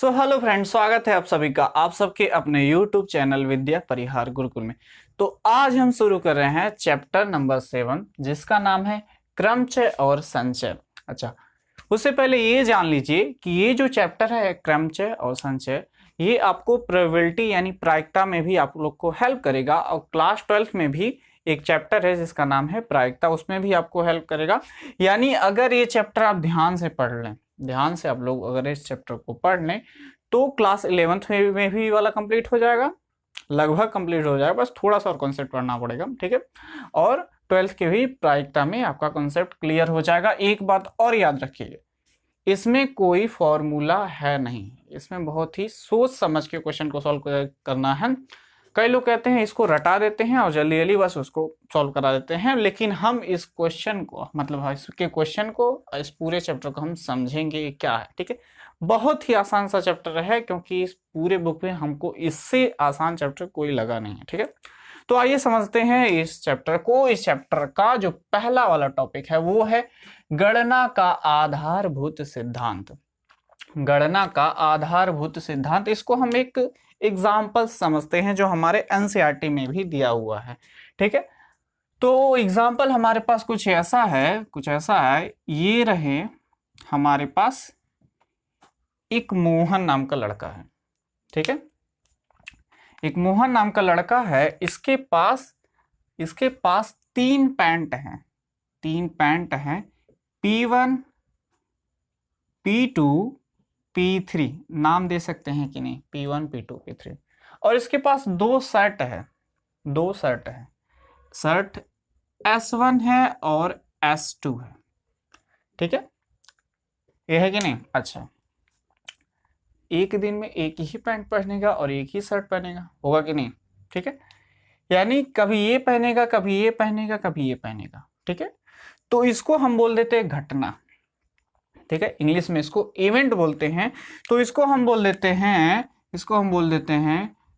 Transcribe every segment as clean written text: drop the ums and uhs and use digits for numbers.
So hello friends, स्वागत है आप सभी का आप सबके अपने यूट्यूब चैनल विद्या परिहार गुरुकुल में। तो आज हम शुरू कर रहे हैं चैप्टर नंबर 7 जिसका नाम है क्रमचय और संचय। अच्छा, उससे पहले ये जान लीजिए कि ये जो चैप्टर है क्रमचय और संचय, ये आपको प्रोबेबिलिटी यानी प्रायिकता में भी आप लोग को हेल्प करेगा, और क्लास 12 में भी एक चैप्टर है जिसका नाम है प्रायिकता, उसमें भी आपको हेल्प करेगा। यानी अगर ये चैप्टर आप ध्यान से पढ़ लें, ध्यान से आप लोग अगर इस चैप्टर को पढ़ लें तो क्लास 11th में भी वाला कंप्लीट हो जाएगा, लगभग कंप्लीट हो जाएगा, बस थोड़ा सा और कॉन्सेप्ट पढ़ना पड़ेगा, ठीक है। और 12th के भी प्रायिकता में आपका कॉन्सेप्ट क्लियर हो जाएगा। एक बात और याद रखिएगा, इसमें कोई फॉर्मूला है नहीं, इसमें बहुत ही सोच समझ के क्वेश्चन को सॉल्व करना है। कई लोग कहते हैं इसको रटा देते हैं और जल्दी जल्दी बस उसको सॉल्व करा देते हैं, लेकिन हम इस क्वेश्चन को मतलब इसके क्वेश्चन को, इस पूरे चैप्टर को हम समझेंगे क्या है, ठीक है। बहुत ही आसान सा चैप्टर है, क्योंकि इस पूरे बुक में हमको इससे आसान चैप्टर कोई लगा नहीं है, ठीक है। तो आइए समझते हैं इस चैप्टर को। इस चैप्टर का जो पहला वाला टॉपिक है वो है गणना का आधारभूत सिद्धांत। गणना का आधारभूत सिद्धांत, इसको हम एक एग्जाम्पल समझते हैं जो हमारे एनसीईआरटी में भी दिया हुआ है, ठीक है। तो एग्जाम्पल हमारे पास कुछ ऐसा है, ये रहे हमारे पास एक मोहन नाम का लड़का है, ठीक है। एक मोहन नाम का लड़का है, इसके पास तीन पैंट हैं, P1 P2 P3, नाम दे सकते हैं कि नहीं, P1 P2 P3। और इसके पास दो शर्ट है, शर्ट S1 है और S2 है, ठीक है। ये है कि नहीं। अच्छा, एक दिन में एक ही पैंट पहनेगा और एक ही शर्ट पहनेगा, होगा कि नहीं, ठीक है। यानी कभी ये पहनेगा, कभी ये पहनेगा, कभी ये पहनेगा, ठीक है। तो इसको हम बोल देते हैं घटना, ठीक है। इंग्लिश में इसको इवेंट बोलते हैं। तो इसको हम बोल देते हैं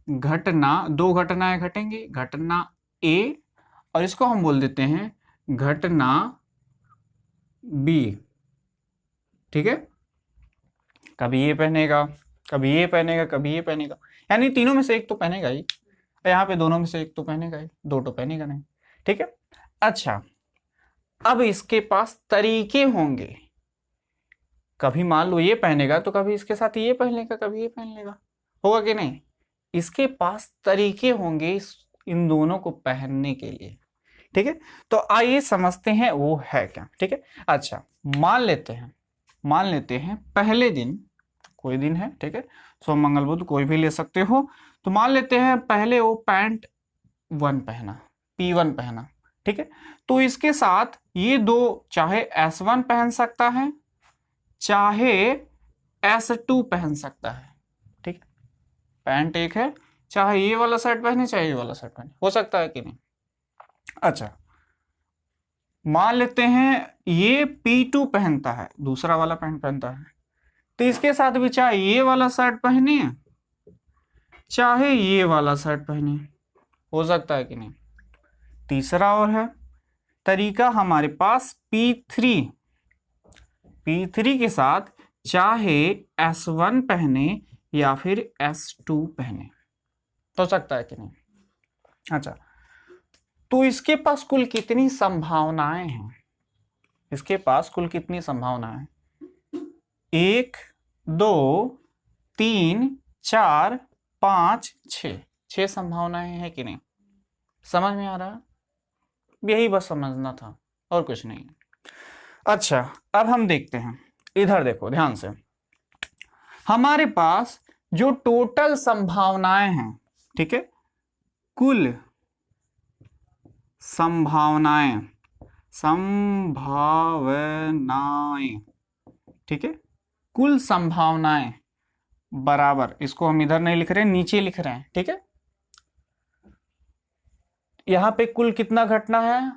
घटना। दो घटनाएं घटेंगी, घटना ए, और इसको हम बोल देते हैं घटना बी, ठीक है। कभी ये पहनेगा, कभी ये पहनेगा, कभी ये पहनेगा, यानी तीनों में से एक तो पहनेगा ही, यहाँ पे दोनों में से एक तो पहनेगा ही, दो तो पहनेगा नहीं, ठीक है। अच्छा, अब इसके पास तरीके होंगे, कभी मान लो ये पहनेगा तो कभी इसके साथ ये पहन लेगा, कभी ये पहन लेगा, होगा कि नहीं। इसके पास तरीके होंगे इन दोनों को पहनने के लिए, ठीक है। तो आइए समझते हैं वो है क्या, ठीक है। अच्छा, मान लेते हैं पहले दिन, कोई दिन है, ठीक है, सोम मंगल बुध कोई भी ले सकते हो। तो मान लेते हैं पहले वो पैंट 1 पहना, P1 पहना, ठीक है। तो इसके साथ ये दो, चाहे S1 पहन सकता है, चाहे S2 पहन सकता है, ठीक है। पैंट एक है, चाहे ये वाला शर्ट पहने, चाहे ये वाला शर्ट पहने, हो सकता है कि नहीं। अच्छा, मान लेते हैं ये P2 पहनता है, दूसरा वाला पैंट पहनता है, तो इसके साथ भी चाहे ये वाला शर्ट पहने, चाहे ये वाला शर्ट पहने, हो सकता है कि नहीं। तीसरा और है तरीका हमारे पास P3 के साथ चाहे S1 पहने या फिर S2 पहने, हो सकता है कि नहीं। अच्छा, तो इसके पास कुल कितनी संभावनाएं हैं, इसके पास कुल कितनी संभावनाएं, 1 2 3 4 5 6 संभावनाएं हैं कि नहीं। समझ में आ रहा है, यही बस समझना था और कुछ नहीं। अच्छा, अब हम देखते हैं, इधर देखो ध्यान से, हमारे पास जो टोटल संभावनाएं हैं, ठीक है, कुल संभावनाएं, ठीक है, कुल संभावनाएं बराबर, इसको हम इधर नहीं लिख रहे हैं, नीचे लिख रहे हैं, ठीक है। यहां पे कुल कितना घटना है,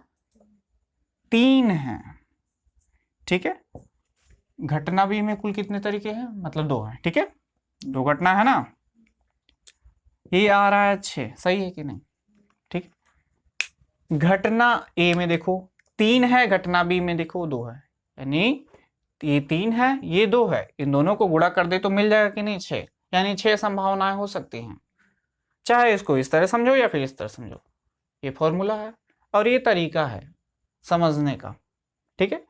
3 है, ठीक है। घटना बी में कुल कितने तरीके हैं, मतलब 2 है, ठीक है, 2 घटना है ना। ये आ रहा है 6, सही है कि नहीं, ठीक। घटना ए में देखो 3 है, घटना बी में देखो 2 है, यानी ये 3 है, ये 2 है, इन दोनों को गुणा कर दे तो मिल जाएगा कि नहीं 6, यानी 6 संभावनाएं हो सकती हैं। चाहे इसको इस तरह समझो या फिर इस तरह समझो, ये फॉर्मूला है और ये तरीका है समझने का। ठीक है,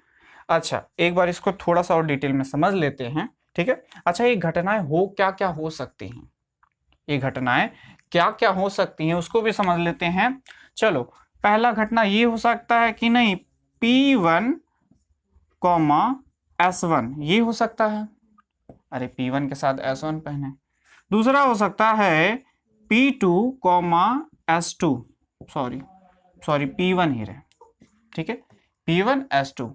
अच्छा एक बार इसको थोड़ा सा और डिटेल में समझ लेते हैं। ठीक है, अच्छा ये घटनाएं हो क्या क्या हो सकती हैं, ये घटनाएं क्या क्या हो सकती हैं उसको भी समझ लेते हैं। चलो पहला घटना ये हो सकता है कि नहीं P1, S1 ये हो सकता है, अरे P1 के साथ S1 पहने। दूसरा हो सकता है P2, S2, सॉरी P1 ही रहे, ठीक है, P1 S2।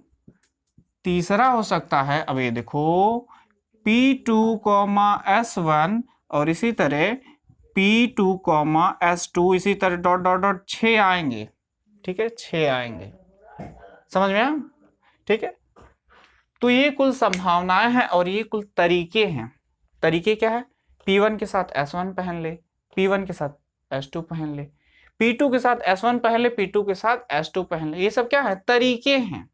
तीसरा हो सकता है, अब ये देखो P2, S1 और इसी तरह P2, S2 इसी तरह डॉट डॉट डॉट 6 आएंगे। ठीक है, 6 आएंगे, समझ में आया? ठीक है, तो ये कुल संभावनाएं हैं और ये कुल तरीके हैं। तरीके क्या है? P1 के साथ S1 पहन ले, P1 के साथ S2 पहन ले, P2 के साथ S1 पहन ले, P2 के साथ S2 पहन ले, ये सब क्या है? तरीके हैं।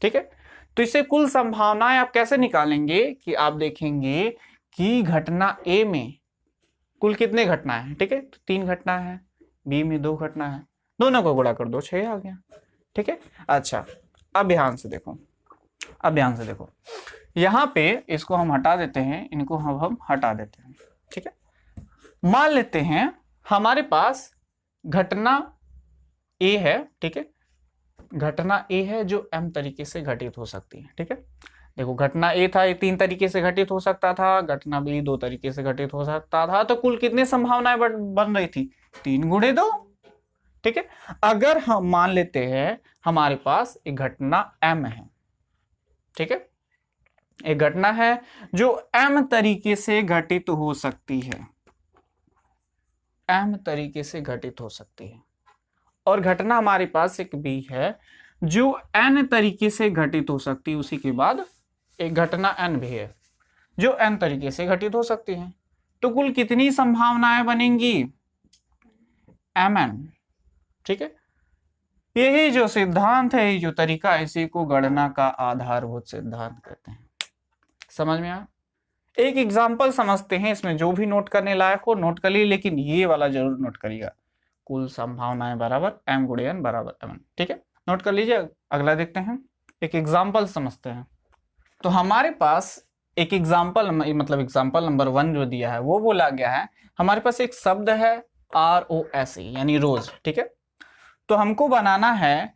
ठीक है, तो इससे कुल संभावनाएं आप कैसे निकालेंगे कि आप देखेंगे कि घटना A में कुल कितने घटनाएं हैं। ठीक है, तो 3 घटनाएं हैं, B में 2 घटना है, दोनों को गुणा कर दो 6 आ गया। ठीक है, अच्छा अब ध्यान से देखो, अब ध्यान से देखो, यहां पे इसको हम हटा देते हैं, इनको हम हटा देते हैं। ठीक है, मान लेते हैं हमारे पास घटना A है। ठीक है, घटना A है जो M तरीके से घटित हो सकती है। ठीक है, देखो घटना A था, ये 3 तरीके से घटित हो सकता था, घटना B 2 तरीके से घटित हो सकता था, तो कुल कितनी संभावनाएं बन रही थी? 3 गुणे 2। ठीक है, अगर हम मान लेते हैं हमारे पास एक घटना M है। ठीक है, एक घटना है जो M तरीके से घटित हो सकती है, M तरीके से घटित हो सकती है, और घटना हमारे पास एक B है जो N तरीके से घटित हो सकती है, उसी के बाद एक घटना N भी है जो N तरीके से घटित हो सकती है। तो कुल कितनी संभावनाएं बनेंगी? Mn। ठीक है, यही जो सिद्धांत है, यही जो तरीका है, इसी को गणना का आधारभूत सिद्धांत कहते हैं। समझ में आया? एक एग्जांपल समझते हैं, इसमें जो भी नोट करने लायक हो नोट कर लीजिए, लेकिन ये वाला जरूर नोट करिएगा, कुल संभावनाएं बराबर M गुणे N बराबर Mn। ठीक है, नोट कर लीजिए। अगला देखते हैं, एक एग्जाम्पल समझते हैं। तो हमारे पास एक एग्जाम्पल, मतलब एग्जाम्पल नंबर 1 जो दिया है वो बोला गया है, हमारे पास एक शब्द है ROSE यानी रोज। ठीक है, तो हमको बनाना है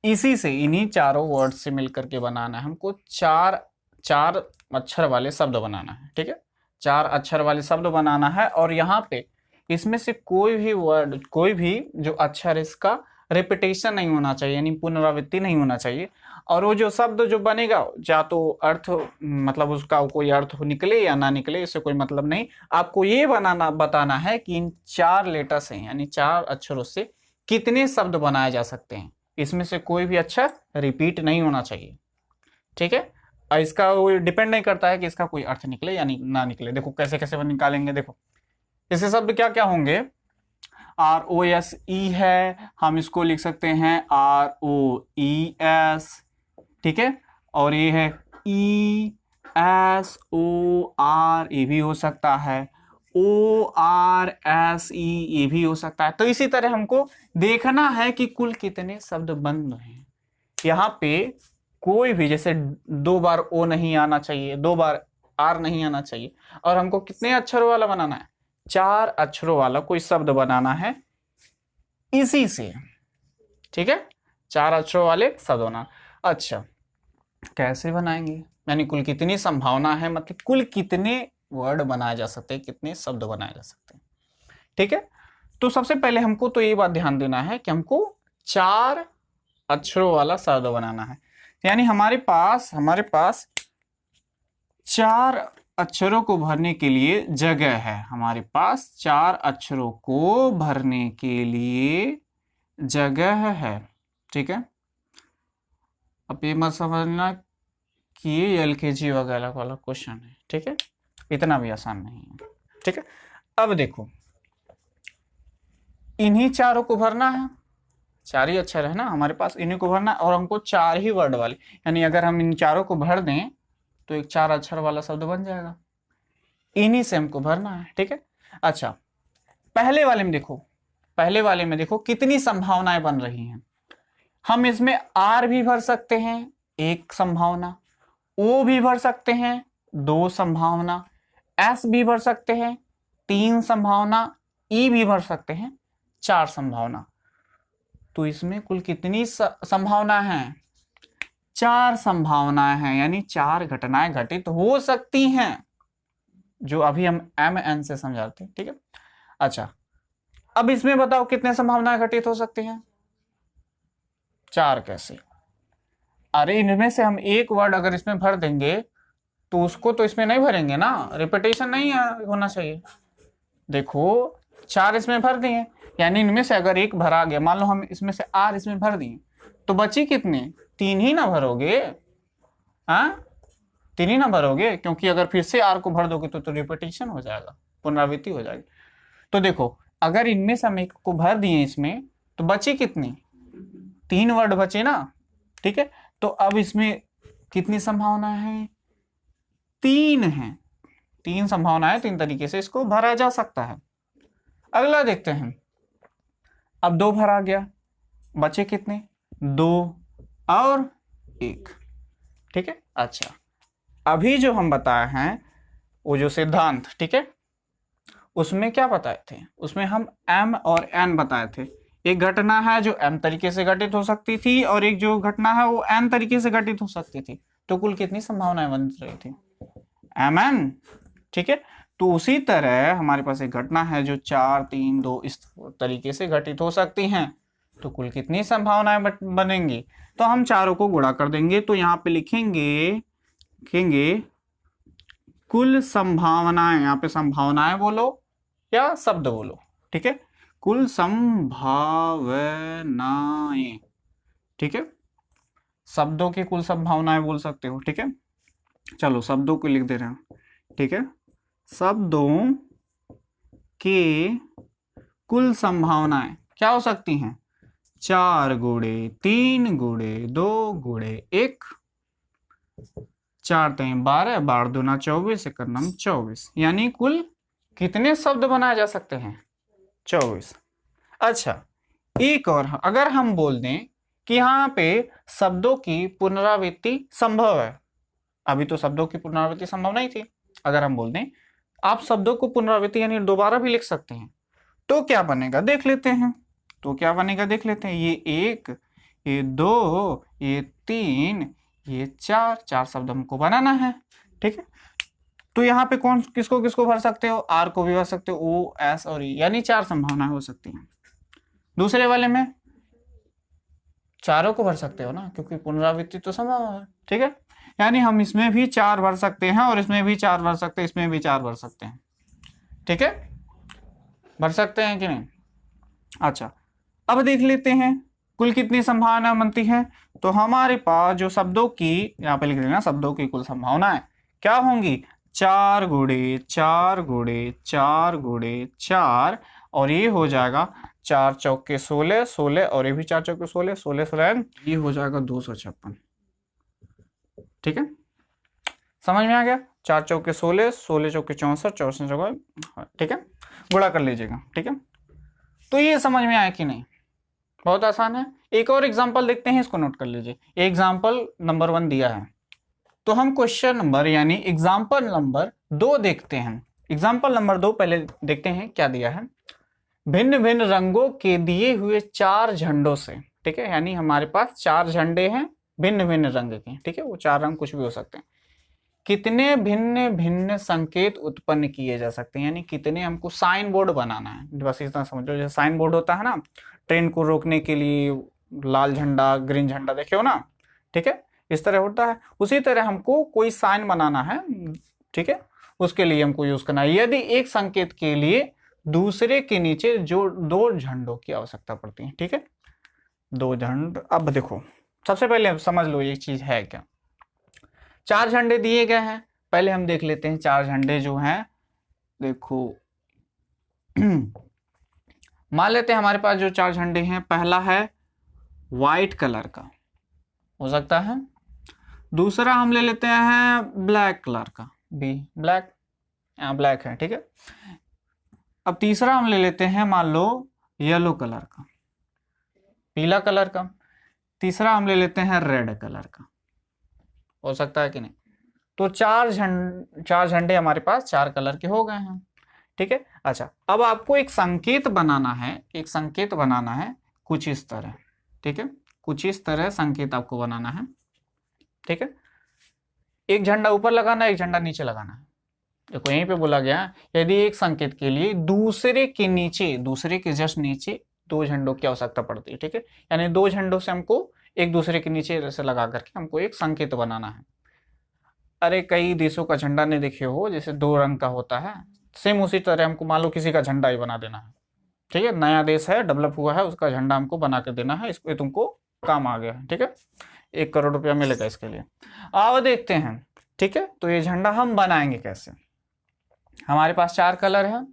इसी से, इन्हीं चारों वर्ड से मिलकर के बनाना है हमको, चार अक्षर वाले शब्द बनाना है। ठीक है, 4 अक्षर वाले शब्द बनाना है, और यहाँ पे इसमें से कोई भी वर्ड, कोई भी जो अक्षर, इसका रिपीटेशन नहीं होना चाहिए, यानी पुनरावृत्ति नहीं होना चाहिए। और वो जो शब्द जो बनेगा, या तो अर्थ, मतलब उसका कोई अर्थ निकले या ना निकले, इससे कोई मतलब नहीं। आपको ये बताना है कि इन 4 लेटर से, यानी 4 अक्षरों से कितने शब्द बनाए जा सकते हैं, इसमें से कोई भी अक्षर रिपीट नहीं होना चाहिए। ठीक है, इसका वो डिपेंड नहीं करता है कि इसका कोई अर्थ निकले या ना निकले। देखो कैसे कैसे वो निकालेंगे, देखो इसके शब्द क्या क्या होंगे। ROSE है, हम इसको लिख सकते हैं ROES। ठीक है, और ये है ESOR, ये भी हो सकता है, ORSE ये भी हो सकता है। तो इसी तरह हमको देखना है कि कुल कितने शब्द बन रहे हैं। यहाँ पे कोई भी, जैसे 2 बार O नहीं आना चाहिए, 2 बार R नहीं आना चाहिए, और हमको कितने अक्षरों वाला बनाना है? 4 अक्षरों वाला कोई शब्द बनाना है इसी से। ठीक है, 4 अक्षरों वाले शब्द बनाना। अच्छा कैसे बनाएंगे, यानी कुल कितनी संभावना है, मतलब कुल कितने वर्ड बनाए जा सकते हैं, कितने शब्द बनाए जा सकते हैं। ठीक है, तो सबसे पहले हमको तो ये बात ध्यान देना है कि हमको 4 अक्षरों वाला शब्द बनाना है, यानी हमारे पास 4 अक्षरों को भरने के लिए जगह है, हमारे पास 4 अक्षरों को भरने के लिए जगह है। ठीक है, अब ये मत समझना कि ये LKG वगैरह वाला क्वेश्चन है। ठीक है, इतना भी आसान नहीं है। ठीक है, अब देखो इन्हीं चारों को भरना है, 4 ही अक्षर है ना हमारे पास, इन्हीं को भरना और हमको 4 ही वर्ड वाले, यानी अगर हम इन चारों को भर दें तो एक 4 अक्षर वाला शब्द बन जाएगा, इन्हीं से हमको भरना है। ठीक है, अच्छा पहले वाले में देखो, पहले वाले में देखो कितनी संभावनाएं बन रही हैं। हम इसमें आर भी भर सकते हैं, एक संभावना, ओ भी भर सकते हैं, 2 संभावना, एस भी भर सकते हैं, 3 संभावना, ई भी भर सकते हैं, 4 संभावना। तो इसमें कुल कितनी संभावना है? 4 संभावनाएं हैं, यानी 4 घटनाएं घटित हो सकती हैं, जो अभी हम एम एन से समझाते हैं। ठीक है, अच्छा अब इसमें बताओ कितने संभावनाएं घटित हो सकती हैं? 4 कैसे? अरे इनमें से हम एक वर्ड अगर इसमें भर देंगे तो उसको तो इसमें नहीं भरेंगे ना, रिपीटेशन नहीं होना चाहिए। देखो 4 इसमें भर दिए, यानी इनमें से अगर एक भरा गया, मान लो हम इसमें से आर इसमें भर दिए, तो बची कितने? 3 ही ना भरोगे, हाँ 3 ही ना भरोगे, क्योंकि अगर फिर से आर को भर दोगे तो रिपीटेशन हो जाएगा, पुनरावृत्ति हो जाएगी। तो देखो अगर इनमें से हम एक को भर दिए इसमें, तो बची कितनी? 3 वर्ड बचे ना। ठीक है, तो अब इसमें कितनी संभावना है? 3 है, 3 संभावनाएं, 3 तरीके से इसको भरा जा सकता है। अगला देखते हैं, अब 2 भरा गया, बचे कितने? 2 और 1। ठीक है, अच्छा अभी जो हम बताए हैं वो जो सिद्धांत, ठीक है, उसमें क्या बताए थे? उसमें हम m और n बताए थे। एक घटना है जो m तरीके से घटित हो सकती थी और एक जो घटना है वो n तरीके से घटित हो सकती थी। तो कुल कितनी संभावनाएं बन रही थी? mn। ठीक है, तो उसी तरह हमारे पास एक घटना है जो 4, 3, 2 इस तरीके से घटित हो सकती हैं। तो कुल कितनी संभावनाएं बनेंगी? तो हम चारों को गुणा कर देंगे, तो यहाँ पे लिखेंगे कुल संभावनाएं, यहाँ पे संभावनाएं बोलो या शब्द बोलो। ठीक है, कुल संभावनाएं। ठीक है, शब्दों की कुल संभावनाएं बोल सकते हो। ठीक है, चलो शब्दों को लिख दे रहे हैं। ठीक है, शब्दों की कुल संभावनाएं क्या हो सकती हैं? 4 गुणे 3 गुणे 2 गुणे 1, 4 3 12, 12 दूना 24, एक नम 24, यानी कुल कितने शब्द बनाए जा सकते हैं? 24। अच्छा एक और अगर हम बोल दें कि यहाँ पे शब्दों की पुनरावृत्ति संभव है, अभी तो शब्दों की पुनरावृत्ति संभव नहीं थी, अगर हम बोल दें आप शब्दों को पुनरावृत्ति यानी दोबारा भी लिख सकते हैं, तो क्या बनेगा देख लेते हैं। तो क्या बनेगा देख लेते हैं, ये 1, ये 2, ये 3, ये 4 शब्द हमको बनाना है। ठीक है, तो यहाँ पे कौन किसको किसको भर सकते हो? आर को भी भर सकते हो, ओ एस और ई, यानी 4 संभावनाएं हो सकती हैं। दूसरे वाले में चारों को भर सकते हो ना, क्योंकि पुनरावृत्ति तो संभव है। ठीक है, यानी हम इसमें भी 4 भर सकते हैं और इसमें भी 4 भर सकते हैं, इसमें भी 4 भर सकते हैं। ठीक है, भर सकते हैं कि नहीं? अच्छा अब देख लेते हैं कुल कितनी संभावना बनती है। तो हमारे पास जो शब्दों की, यहाँ पे लिख देना, शब्दों की कुल संभावनाएं क्या होंगी? 4 गुणे 4 गुणे 4 गुणे 4, और ये हो जाएगा 4 चौके 16, 16 और ये भी 4 चौके 16, 16 16, ये हो जाएगा 256। ठीक है, समझ में आ गया? 4 चौके 16, 16 चौके 64, 64 चौके, ठीक है, गुणा कर लीजिएगा। ठीक है, तो ये समझ में आया कि नहीं? बहुत आसान है। एक और एग्जांपल देखते हैं, इसको नोट कर लीजिए। एग्जांपल नंबर 1 दिया है, तो हम क्वेश्चन नंबर यानी एग्जांपल नंबर 2 देखते हैं। एग्जांपल नंबर 2 पहले देखते हैं क्या दिया है। भिन्न भिन्न रंगों के दिए हुए 4 झंडों से, ठीक है, यानी हमारे पास 4 झंडे हैं भिन्न भिन्न रंग के। ठीक है, वो 4 रंग कुछ भी हो सकते हैं। कितने भिन्न भिन्न संकेत उत्पन्न किए जा सकते हैं, यानी कितने हमको साइन बोर्ड बनाना है। बस इतना समझ लो, जैसे साइन बोर्ड होता है ना, ट्रेन को रोकने के लिए लाल झंडा ग्रीन झंडा देखे हो ना, ठीक है, इस तरह होता है। उसी तरह हमको कोई साइन बनाना है, ठीक है, उसके लिए हमको यूज करना है। यदि एक संकेत के लिए दूसरे के नीचे जो 2 झंडों की आवश्यकता पड़ती है, ठीक है, 2 झंड। अब देखो सबसे पहले समझ लो ये चीज है क्या। 4 झंडे दिए गए हैं, पहले हम देख लेते हैं 4 झंडे जो हैं। देखो मान लेते हैं हमारे पास जो 4 झंडे हैं, पहला है वाइट कलर का हो सकता है। दूसरा हम ले लेते हैं ब्लैक कलर का, बी ब्लैक, यहाँ ब्लैक है, ठीक है। अब तीसरा हम ले लेते हैं मान लो येलो कलर का, पीला कलर का। तीसरा हम ले लेते हैं रेड कलर का, हो सकता है कि नहीं। तो चार झंडे हमारे पास 4 कलर के हो गए हैं, ठीक है। अच्छा, अब आपको एक संकेत बनाना है, एक संकेत बनाना है कुछ इस तरह, ठीक है। कुछ इस तरह संकेत आपको बनाना है, ठीक है। एक झंडा ऊपर लगाना है, एक झंडा नीचे लगाना है। देखो यहीं पे बोला गया यदि एक संकेत के लिए दूसरे के नीचे, दूसरे के जस्ट नीचे 2 झंडों की आवश्यकता पड़ती है, ठीक है। यानी 2 झंडों से हमको एक दूसरे के नीचे जैसे लगा करके हमको एक संकेत बनाना है। अरे कई देशों का झंडा नहीं देखे हो, जैसे 2 रंग का होता है, सेम उसी तरह हमको मान लो किसी का झंडा ही बना देना है, ठीक है। नया देश है, डेवलप हुआ है, उसका झंडा हमको बना के देना है, इसको तुमको काम आ गया है, ठीक है। 1 करोड़ रुपया मिलेगा इसके लिए। आओ देखते हैं, ठीक है। तो ये झंडा हम बनाएंगे कैसे। हमारे पास 4 कलर है,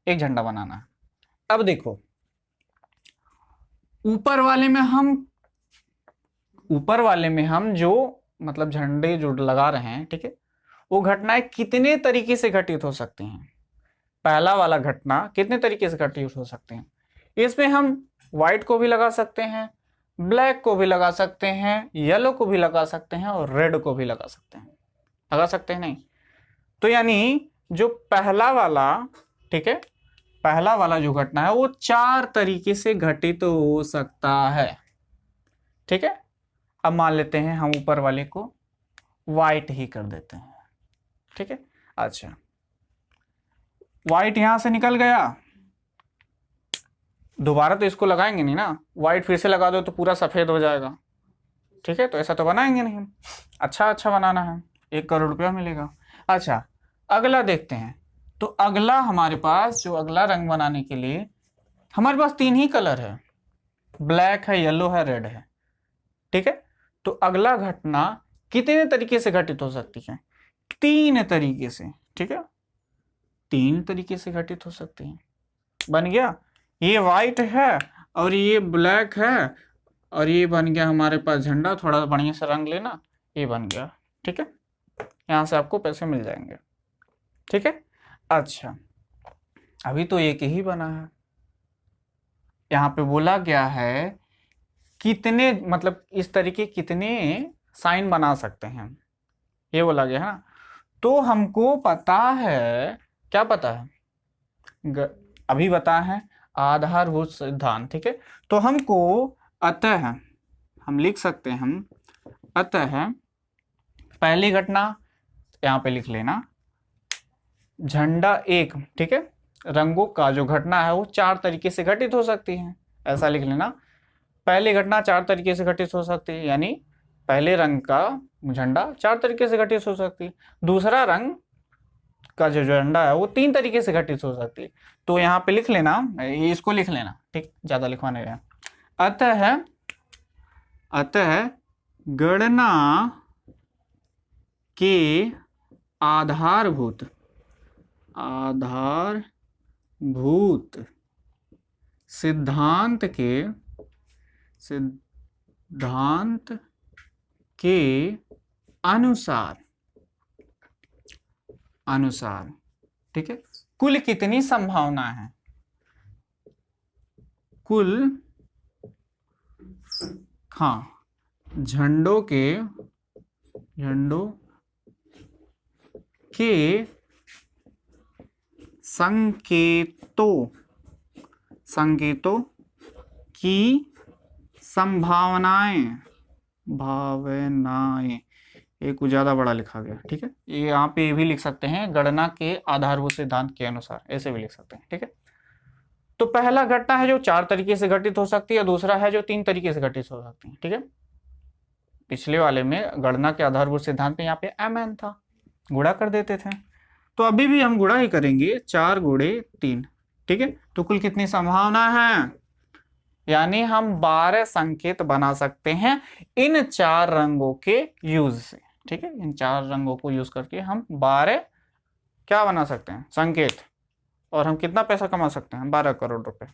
एक झंडा बनाना है। अब देखो ऊपर वाले में हम जो मतलब झंडे जो लगा रहे हैं, ठीक है, वो घटनाएं कितने तरीके से घटित हो सकती हैं। पहला वाला घटना कितने तरीके से घटित हो सकते हैं। इसमें हम व्हाइट को भी लगा सकते हैं, ब्लैक को भी लगा सकते हैं, येलो को भी लगा सकते हैं और रेड को भी लगा सकते हैं। लगा सकते हैं नहीं, तो यानी जो पहला वाला, ठीक है, पहला वाला जो घटना है वो 4 तरीके से घटित हो सकता है, ठीक है। अब मान लेते हैं हम ऊपर वाले को व्हाइट ही कर देते हैं, ठीक है। अच्छा, व्हाइट यहां से निकल गया, दोबारा तो इसको लगाएंगे नहीं ना, व्हाइट फिर से लगा दो तो पूरा सफेद हो जाएगा, ठीक है। तो ऐसा तो बनाएंगे नहीं हम, अच्छा बनाना है, 1 करोड़ रुपया मिलेगा। अच्छा, अगला देखते हैं। तो अगला हमारे पास जो अगला रंग बनाने के लिए हमारे पास 3 ही कलर है, ब्लैक है, येलो है, रेड है, ठीक है। तो अगला घटना कितने तरीके से घटित हो सकती है, 3 तरीके से, ठीक है। 3 तरीके से घटित हो सकती है। बन गया, ये व्हाइट है और ये ब्लैक है और ये बन गया हमारे पास झंडा। थोड़ा बढ़िया से रंग लेना, ये बन गया, ठीक है। यहां से आपको पैसे मिल जाएंगे, ठीक है। अच्छा, अभी तो एक ही बना है, यहां पे बोला गया है कितने मतलब इस तरीके कितने साइन बना सकते हैं, ये बोला गया है ना। तो हमको पता है, क्या पता है, अभी बता है आधारभूत सिद्धांत, ठीक है। तो हमको अतः हम लिख सकते हैं, हम अतः पहली घटना यहां पे लिख लेना, झंडा 1, ठीक है, रंगों का जो घटना है वो 4 तरीके से घटित हो सकती है, ऐसा लिख लेना। पहली घटना 4 तरीके से घटित हो सकती है, यानी पहले रंग का झंडा 4 तरीके से घटित हो सकती है। दूसरा रंग का जो झंडा है वो 3 तरीके से घटित हो सकती है। तो यहाँ पे लिख लेना, इसको लिख लेना, ठीक, ज्यादा लिखवाने रहे। अतः गणना के आधारभूत सिद्धांत के अनुसार, ठीक है, कुल कितनी संभावना है, कुल, हाँ, झंडों के संकेतों की संभावनाएं, ये कुछ ज्यादा बड़ा लिखा गया, ठीक है। ये यहाँ पे भी लिख सकते हैं गणना के आधारभूत सिद्धांत के अनुसार, ऐसे भी लिख सकते हैं, ठीक है। तो पहला घटना है जो 4 तरीके से घटित हो सकती है, दूसरा है जो 3 तरीके से घटित हो सकती है, ठीक है। पिछले वाले में गणना के आधारभूत सिद्धांत में यहाँ पे mn था, गुणा कर देते थे, तो अभी भी हम गुणा ही करेंगे, 4 गुणे 3, ठीक है। तो कुल कितनी संभावना है, यानी हम 12 संकेत बना सकते हैं इन 4 रंगों के यूज से, ठीक है। इन 4 रंगों को यूज करके हम 12 क्या बना सकते हैं, संकेत, और हम कितना पैसा कमा सकते हैं, 12 करोड़ रुपए,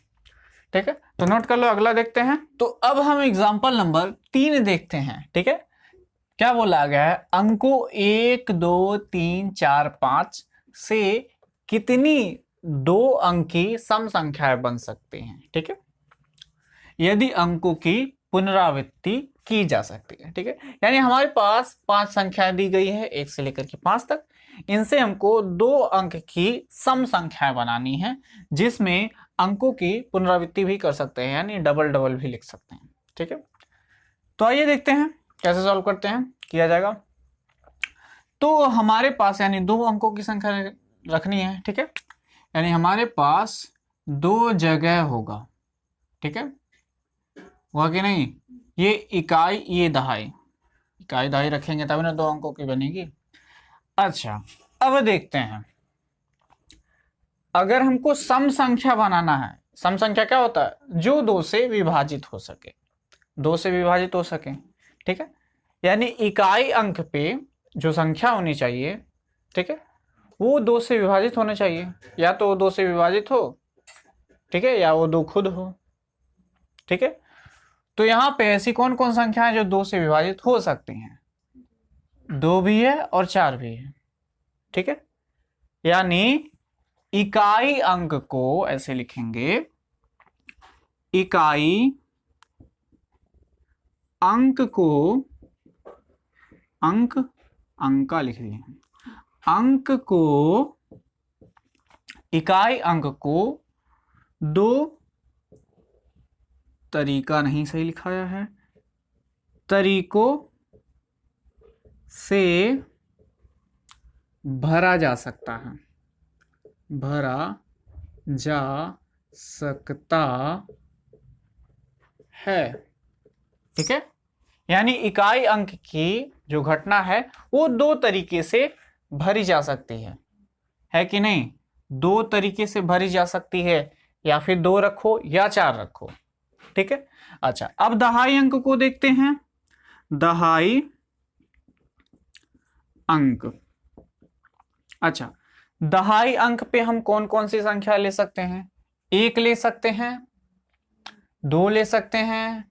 ठीक है, तो नोट कर लो। अगला देखते हैं। तो अब हम एग्जाम्पल नंबर 3 देखते हैं। ठीक है, क्या बोला गया है, अंकों 1 2 3 4 5 से कितनी 2 अंकी सम संख्याएं बन सकती हैं। ठीक है, यदि अंकों की पुनरावृत्ति की जा सकती है। ठीक है, यानी हमारे पास 5 संख्याएं दी गई है 1 से लेकर के 5 तक। इनसे हमको 2 अंक की सम संख्याएं बनानी है, जिसमें अंकों की पुनरावृत्ति भी कर सकते हैं, यानी डबल डबल भी लिख सकते हैं। ठीक है, तो आइए देखते हैं कैसे सॉल्व करते हैं, किया जाएगा। तो हमारे पास यानी 2 अंकों की संख्या रखनी है। ठीक है, यानी हमारे पास 2 जगह होगा। ठीक है, हुआ कि नहीं, ये इकाई ये दहाई, इकाई दहाई रखेंगे तभी ना 2 अंकों की बनेगी। अच्छा, अब देखते हैं, अगर हमको सम संख्या बनाना है, सम संख्या क्या होता है, जो 2 से विभाजित हो सके, 2 से विभाजित हो सके। ठीक है, यानी इकाई अंक पे जो संख्या होनी चाहिए, ठीक है, वो 2 से विभाजित होना चाहिए, या तो वो 2 से विभाजित हो, ठीक है, या वो 2 खुद हो। ठीक है, तो यहां पे ऐसी कौन कौन संख्याएं जो 2 से विभाजित हो सकती हैं, 2 भी है और 4 भी है। ठीक है, यानी इकाई अंक को ऐसे लिखेंगे, इकाई अंक को, अंका लिख दिए, अंक को, इकाई अंक को 2 तरीका नहीं सही लिखाया है, तरीकों से भरा जा सकता है, भरा जा सकता है। ठीक है, यानी इकाई अंक की जो घटना है वो 2 तरीके से भरी जा सकती है कि नहीं, 2 तरीके से भरी जा सकती है, या फिर 2 रखो या 4 रखो। ठीक है, अच्छा, अब दहाई अंक को देखते हैं। दहाई अंक, अच्छा, दहाई अंक पे हम कौन कौन सी संख्या ले सकते हैं, 1 ले सकते हैं, 2 ले सकते हैं,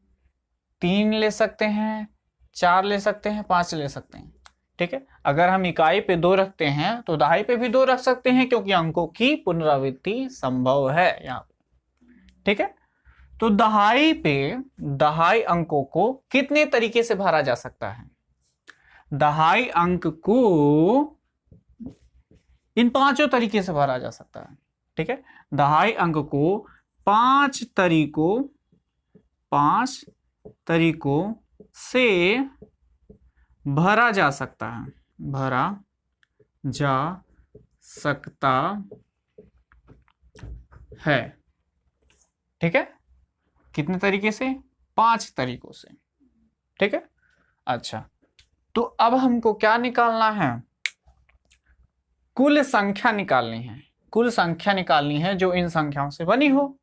3 ले सकते हैं, 4 ले सकते हैं, 5 ले सकते हैं। ठीक है, अगर हम इकाई पे 2 रखते हैं तो दहाई पे भी 2 रख सकते हैं, क्योंकि अंकों की पुनरावृत्ति संभव है यहाँ। ठीक है, तो दहाई पे दहाई अंकों को कितने तरीके से भरा जा सकता है, दहाई अंक को इन 5 तरीके से भरा जा सकता है। ठीक है, दहाई अंक को 5 तरीकों से भरा जा सकता है, भरा जा सकता है। ठीक है, कितने तरीके से, 5 तरीकों से। ठीक है, अच्छा, तो अब हमको क्या निकालना है, कुल संख्या निकालनी है, कुल संख्या निकालनी है जो इन संख्याओं से बनी हो।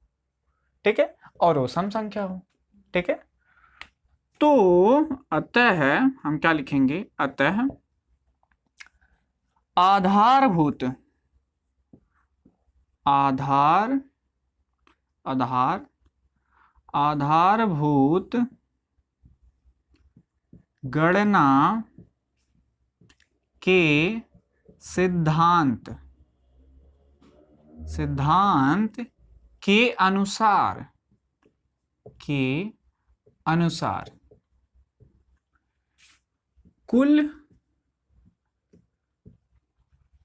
ठीक है, और वो सम संख्या हो। ठीक है, तो अतः हम क्या लिखेंगे, अतः आधारभूत, आधारभूत गणना के सिद्धांत के अनुसार कुल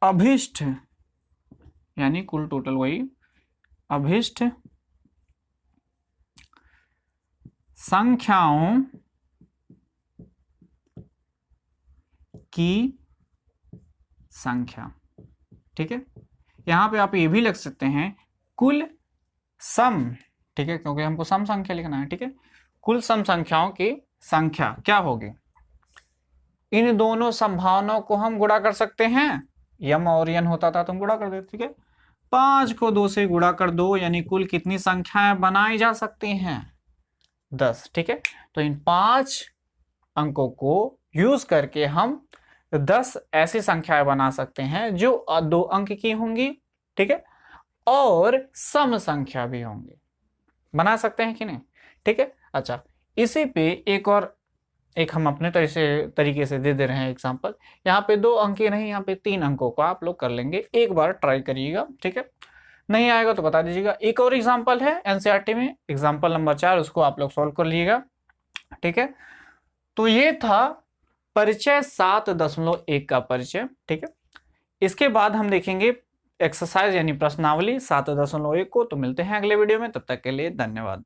अभिष्ट, यानी कुल टोटल वही अभिष्ट संख्याओं की संख्या। ठीक है, यहां पे आप ये भी लिख सकते हैं कुल सम। ठीक है, क्योंकि हमको सम संख्या लिखना है। ठीक है, कुल सम संख्याओं की संख्या क्या होगी, इन दोनों संभावनाओं को हम गुणा कर सकते हैं, यम और यन होता था तो हम गुणा कर देते। ठीक है, 5 को 2 से गुणा कर दो, यानी कुल कितनी संख्याएं बनाई जा सकती हैं, 10। ठीक है, तो इन 5 अंकों को यूज करके हम 10 ऐसी संख्याएं बना सकते हैं जो 2 अंक की होंगी। ठीक है, और सम संख्या भी होंगी। बना सकते हैं कि नहीं? ठीक है। अच्छा, इसी पे एक हम अपने तरीके से दे रहे हैं एग्जांपल। यहाँ पे 2 अंक ही नहीं, यहाँ पे 3 अंकों को आप लोग कर लेंगे। एक बार ट्राई करिएगा, ठीक है। नहीं आएगा तो बता दीजिएगा। एक और एग्जांपल है एनसीईआरटी में, एग्जांपल नंबर 4, उसको आप लोग सॉल्व कर लीजिएगा, ठीक है। तो ये था परिचय 7.1 का परिचय, ठीक है। इसके बाद हम देखेंगे एक्सरसाइज यानी प्रश्नावली 7.1 को। तो मिलते हैं अगले वीडियो में, तब तक के लिए धन्यवाद।